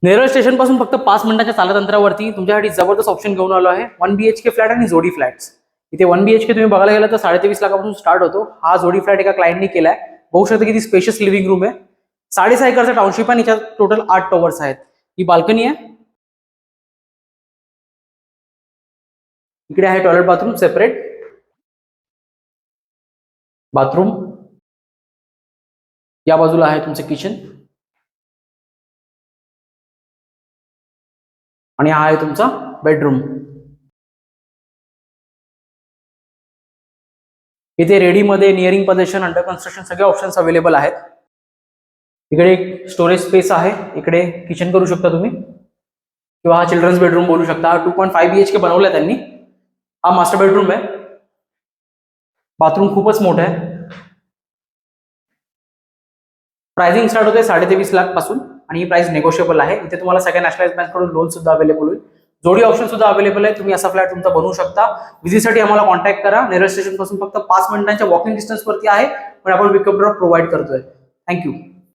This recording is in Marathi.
नेरळ स्टेशन पासून फक्त 5 मिनिटाच्या चालत अंतरावरती तुमच्यासाठी जबरदस्त ऑप्शन घेऊन आलो आहे. 1 BHK फ्लॅट आणि जोडी फ्लॅट्स. इथे 1 BHK तुम्ही बघायला गेला तर 23.5 लाखापासून स्टार्ट होतो. हा जोडी फ्लॅट एका क्लायंटनी केलाय. बघू शकता किती स्पेशियस लिव्हिंग रूम आहे. 6.5 एकरचा टाउनशिप आणि याच्यात टोटल 8 टॉवर्स आहेत. ही बाल्कनी आहे. इकडे आहे टॉयलेट बाथरूम सेपरेट. बाथरूम या बाजूला आहे तुमचं किचन आणि हा आहे तुमचा बेडरूम. इथे रेडीमध्ये नियरिंग पोझिशन अंडर कन्स्ट्रक्शन सगळे ऑप्शन्स अवेलेबल आहेत. इकडे एक स्टोरेज स्पेस आहे. इकडे किचन करू शकता तुम्ही किंवा हा चिल्ड्रन्स बेडरूम बोलू शकता. 2.5 BHK बनवलाय त्यांनी. हा मास्टर बेडरूम आहे. बाथरूम खूपच मोठं आहे. प्राइसिंग स्टार्ट होते 23.5 लाख पासून आणि ही प्राइस नेगोशिएबल आहे. इथे तुम्हाला सगळ्या नॅशनलाइज बँककडून लोन सुद्धा अवेलेबल होईल. जोडी ऑप्शन सुद्धा अवेलेबल आहे. तुम्ही असा फ्लॅट तुमचा बनवू शकता. विजिटसाठी आम्हाला कॉन्टॅक्ट करा. नेरळ स्टेशन पासून फक्त 5 मिनिटांच्या वॉकिंग डिस्टन्स वरती आहे, पण आपण पिकअप ड्रॉप प्रोव्हाइड करतोय. थँक्यू.